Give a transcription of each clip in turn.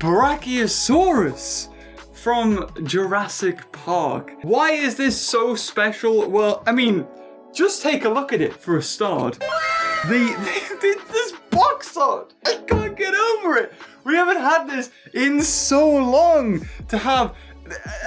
Brachiosaurus from Jurassic Park. Why is this so special? Well, I mean, just take a look at it for a start. This box art, I can't get over it. We haven't had this in so long to have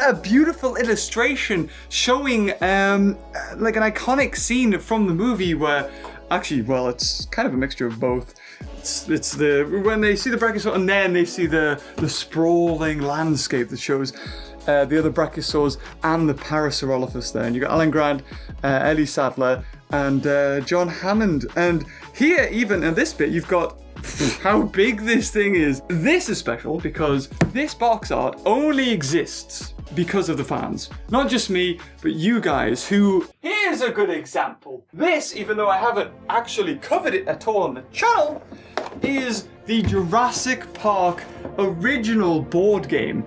a beautiful illustration showing like an iconic scene from the movie where, actually, well, it's kind of a mixture of both. It's when they see the Brachiosaur and then they see the sprawling landscape that shows the other Brachiosaurs and the Parasaurolophus there. And you got Alan Grant, Ellie Sattler, and John Hammond. And here, even in this bit, you've got how big this thing is. This is special because this box art only exists because of the fans. Not just me, but you guys who... Here's a good example. This, even though I haven't actually covered it at all on the channel, is the Jurassic Park original board game.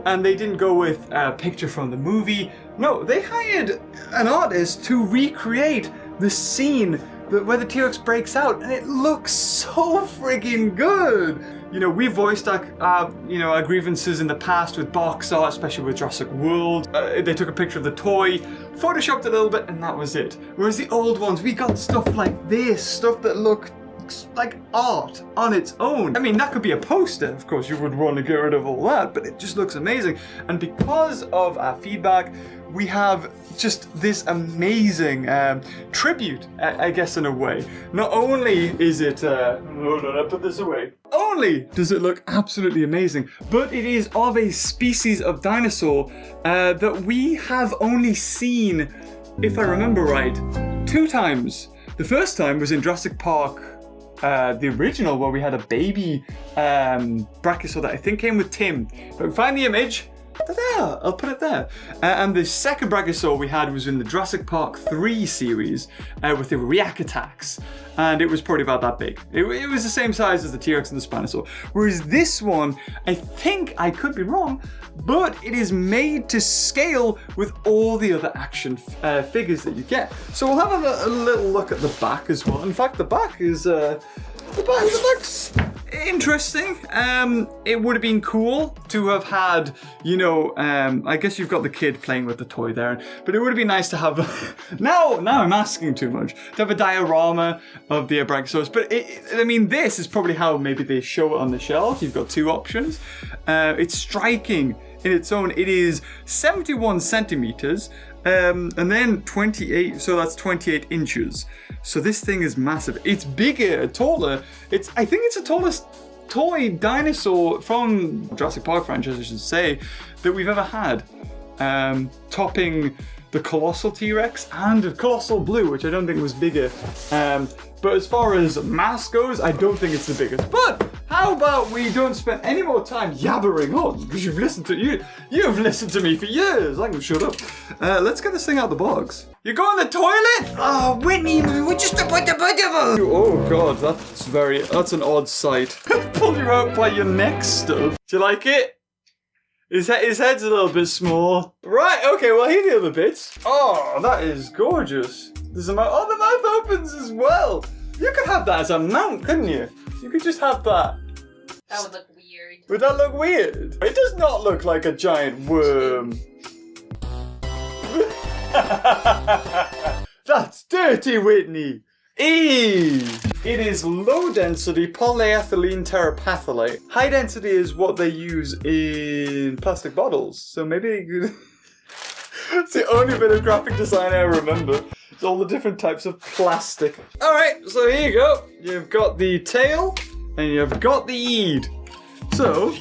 And they didn't go with a picture from the movie. No, they hired an artist to recreate the scene where the T-Rex breaks out, and it looks so friggin' good. You know, we voiced our grievances in the past with box art, especially with Jurassic World. They took a picture of the toy, photoshopped a little bit, and that was it. Whereas the old ones, we got stuff like this, stuff that looked like art on its own. I mean, that could be a poster. Of course, you would want to get rid of all that, but it just looks amazing. And because of our feedback, we have just this amazing tribute, I guess, in a way. Not only is it, hold on, I put this away. Only does it look absolutely amazing, but it is of a species of dinosaur that we have only seen, if I remember right, 2 times. The first time was in Jurassic Park, the original, where we had a baby Brachiosaur that I think came with Tim. If I can find the image, there, I'll put it there. And the second Brachiosaur we had was in the Jurassic Park 3 series with the React attacks. And it was probably about that big. It was the same size as the T-Rex and the Spinosaur. Whereas this one, I think, I could be wrong, but it is made to scale with all the other action figures that you get. So we'll have a little look at the back as well. In fact, the back is... The back looks interesting. It would have been cool to have had, you know, I guess you've got the kid playing with the toy there, but it would have been nice to have, now I'm asking too much, to have a diorama of the Brachiosaurus. But I mean, this is probably how maybe they show it on the shelf. You've got 2 options. It's striking in its own. It is 71 centimeters. And then 28, so that's 28 inches. So this thing is massive. It's bigger, taller. I think it's the tallest toy dinosaur from Jurassic Park franchise, I should say, that we've ever had. Topping the Colossal T-Rex and the Colossal Blue, which I don't think was bigger. But as far as mass goes, I don't think it's the biggest. But how about we don't spend any more time yabbering on, because you've listened to me for years. I can shut up. Let's get this thing out the box. You go in the toilet? Oh, Whitney, we just oh god, that's an odd sight. Pull you out by your neck stub. Do you like it? His head's a little bit small. Right, okay, well, here are the other bits. Oh, that is gorgeous. There's a mouth. Oh, the mouth opens as well. You could have that as a mount, couldn't you? You could just have that. That would look weird. Would that look weird? It does not look like a giant worm. That's dirty, Whitney. Eee! It is low density polyethylene terephthalate. High density is what they use in plastic bottles. So maybe it's the only bit of graphic design I remember. It's all the different types of plastic. Alright, so here you go. You've got the tail and you've got the eed. So,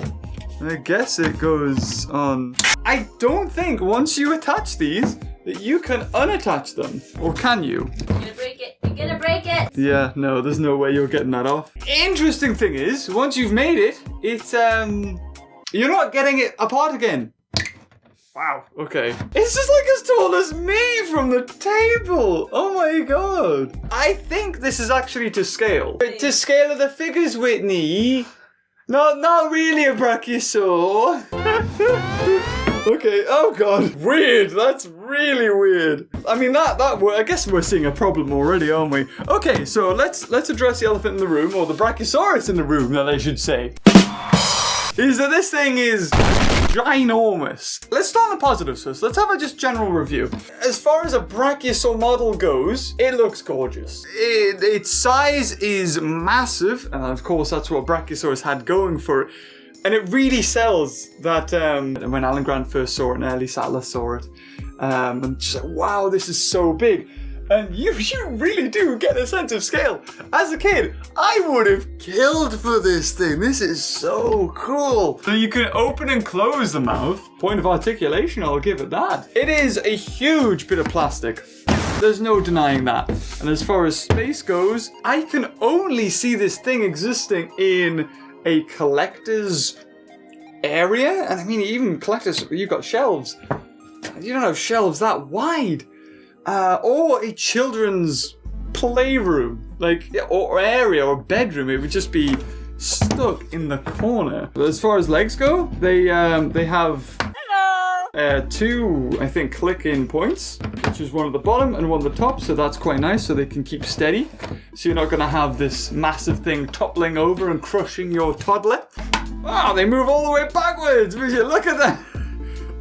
I guess it goes on. I don't think once you attach these that you can unattach them. Or can you? You're gonna break it. You're gonna break it. Yeah, no, there's no way you're getting that off. Interesting thing is, once you've made it, it's you're not getting it apart again. Wow, okay. It's just like as tall as me from the table. Oh my god. I think this is actually to scale. To scale of the figures, Whitney. Not really a brachiosaur. Okay, oh god. Weird, that's really weird. I mean, I guess we're seeing a problem already, aren't we? Okay, so let's address the elephant in the room, or the brachiosaurus in the room, that I should say. is that this thing is ginormous. Let's start on the positives first. Let's have a just general review. As far as a Brachiosaur model goes, it looks gorgeous. Its size is massive, and of course that's what Brachiosaurus had going for it. And it really sells that when Alan Grant first saw it and Ellie Sattler saw it. And just like, wow, this is so big. And you really do get a sense of scale. As a kid, I would have killed for this thing. This is so cool. So you can open and close the mouth. Point of articulation, I'll give it that. It is a huge bit of plastic. There's no denying that. And as far as space goes, I can only see this thing existing in a collector's area. And I mean, even collectors, you've got shelves. You don't have shelves that wide. Or a children's playroom, like, or area or bedroom. It would just be stuck in the corner. But as far as legs go, they have two, I think, click-in points, which is one at the bottom and one at the top. So that's quite nice. So they can keep steady. So you're not going to have this massive thing toppling over and crushing your toddler. Wow, they move all the way backwards. Would you look at that?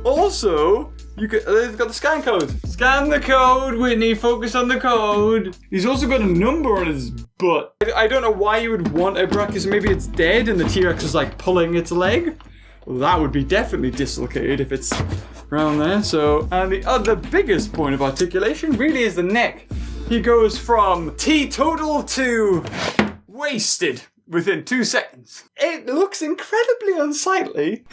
Also, they've got the scan code. Scan the code, Whitney. Focus on the code. He's also got a number on his butt. I don't know why you would want a Brachiosaurus. Maybe it's dead and the T-Rex is like pulling its leg. Well, that would be definitely dislocated if it's around there. So, and the other biggest point of articulation really is the neck. He goes from teetotal to wasted within 2 seconds. It looks incredibly unsightly.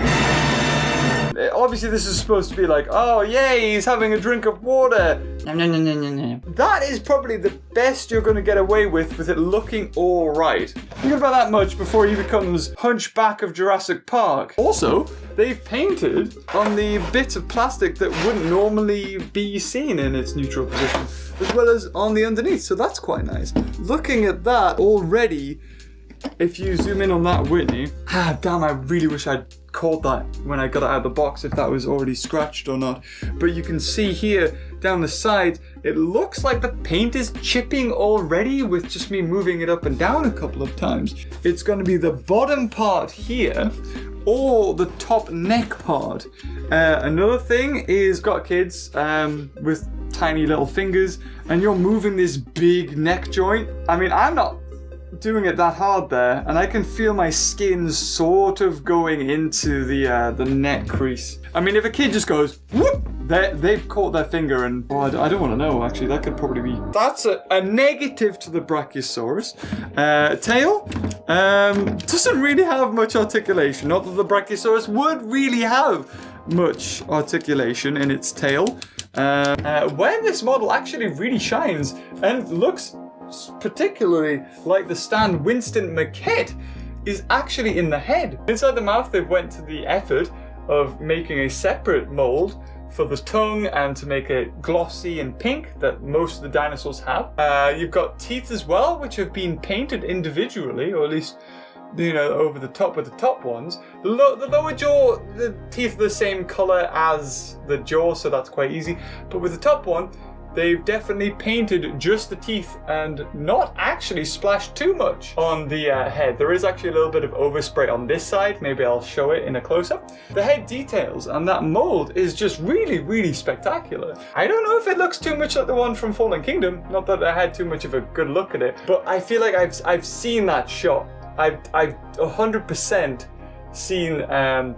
Obviously, this is supposed to be like, oh, yay, he's having a drink of water. No. That is probably the best you're going to get away with it looking all right. Think about that much before he becomes Hunchback of Jurassic Park. Also, they've painted on the bit of plastic that wouldn't normally be seen in its neutral position, as well as on the underneath, so that's quite nice. Looking at that already, if you zoom in on that, Whitney, damn, I really wish I'd caught that when I got it out of the box, if that was already scratched or not. But you can see here down the side, it looks like the paint is chipping already with just me moving it up and down a couple of times. It's going to be the bottom part here or the top neck part. Another thing is, got kids with tiny little fingers and you're moving this big neck joint. I mean, I'm not doing it that hard there, and I can feel my skin sort of going into the neck crease. I mean, if a kid just goes whoop, they've caught their finger, and I don't want to know. Actually, that could probably be. That's a negative to the Brachiosaurus. Tail doesn't really have much articulation. Not that the Brachiosaurus would really have much articulation in its tail. Where this model actually really shines and looks particularly like the Stan Winston maquette is actually in the head. Inside the mouth, they went to the effort of making a separate mold for the tongue and to make it glossy and pink that most of the dinosaurs have. You've got teeth as well, which have been painted individually, or at least, you know, over the top with the top ones. The lower jaw, the teeth are the same color as the jaw, so that's quite easy. But with the top one, they've definitely painted just the teeth and not actually splashed too much on the head. There is actually a little bit of overspray on this side. Maybe I'll show it in a close-up. The head details and that mold is just really, really spectacular. I don't know if it looks too much like the one from Fallen Kingdom. Not that I had too much of a good look at it, but I feel like I've seen that shot. I've 100% seen that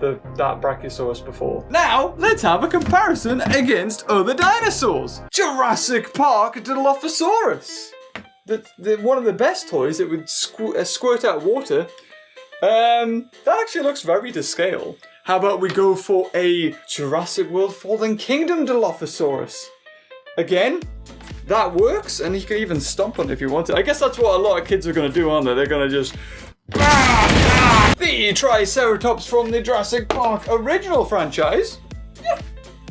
Brachiosaurus before. Now, let's have a comparison against other dinosaurs. Jurassic Park Dilophosaurus. One of the best toys that would squirt out water. That actually looks very to scale. How about we go for a Jurassic World Fallen Kingdom Dilophosaurus? Again, that works, and you can even stomp on it if you want to. I guess that's what a lot of kids are going to do, aren't they? They're going to just... The Triceratops from the Jurassic Park original franchise. Yeah,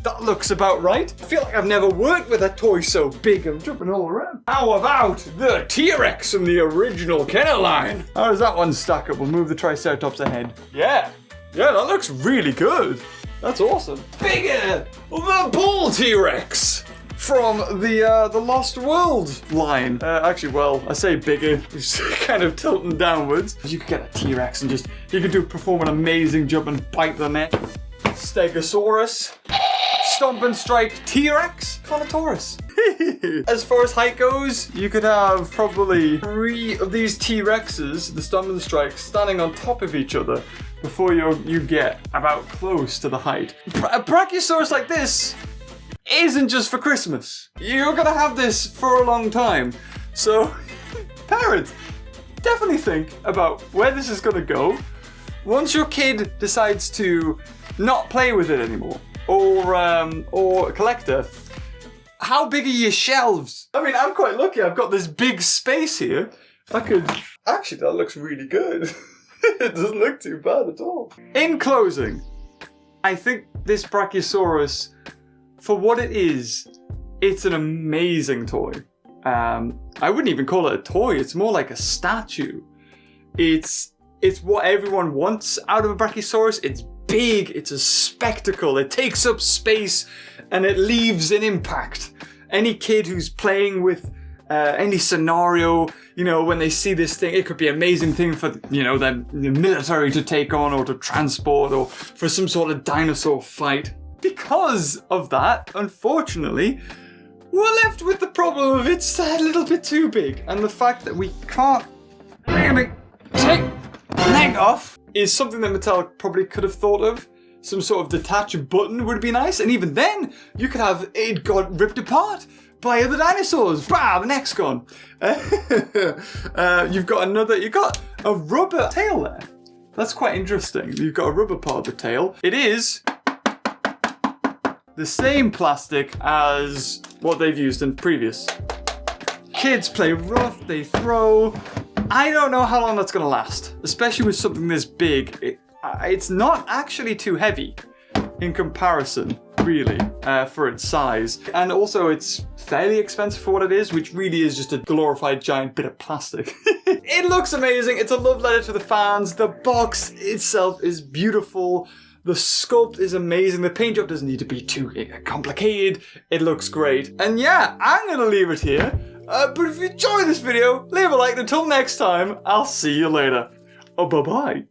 that looks about right. I feel like I've never worked with a toy so big and jumping all around. How about the T-Rex from the original kennel line? How does that one stack up? We'll move the Triceratops ahead. Yeah, that looks really good. That's awesome. Bigger, the Bull T-Rex from the Lost World line. Actually, well, I say bigger, it's kind of tilting downwards. You could get a T-Rex and just, you could perform an amazing jump and bite the neck. Stegosaurus. Stomp and Strike T-Rex. Carnotaurus. As far as height goes, you could have probably 3 of these T-Rexes, the Stomp and Strike, standing on top of each other before you get about close to the height. A Brachiosaurus like this isn't just for Christmas. You're gonna have this for a long time. So, parents, definitely think about where this is gonna go. Once your kid decides to not play with it anymore, or collector, how big are your shelves? I mean, I'm quite lucky. I've got this big space here. I could... Actually, that looks really good. It doesn't look too bad at all. In closing, I think this Brachiosaurus, for what it is, it's an amazing toy. I wouldn't even call it a toy. It's more like a statue. It's what everyone wants out of a Brachiosaurus. It's big, it's a spectacle, it takes up space, and it leaves an impact. Any kid who's playing with any scenario, you know, when they see this thing, it could be an amazing thing for, you know, the military to take on or to transport or for some sort of dinosaur fight. Because of that, unfortunately, we're left with the problem of it's a little bit too big, and the fact that we can't really take the neck off is something that Mattel probably could have thought of. Some sort of detach button would be nice, and even then, you could have it got ripped apart by other dinosaurs. Bah, the neck's gone. You've got a rubber tail there. That's quite interesting. You've got a rubber part of the tail. It is the same plastic as what they've used in previous. Kids play rough, they throw. I don't know how long that's gonna last, especially with something this big. It's not actually too heavy in comparison, really, for its size. And also it's fairly expensive for what it is, which really is just a glorified giant bit of plastic. It looks amazing. It's a love letter to the fans. The box itself is beautiful. The sculpt is amazing. The paint job doesn't need to be too complicated. It looks great. And yeah, I'm gonna leave it here. But if you enjoyed this video, leave a like. Until next time, I'll see you later. Oh, bye-bye.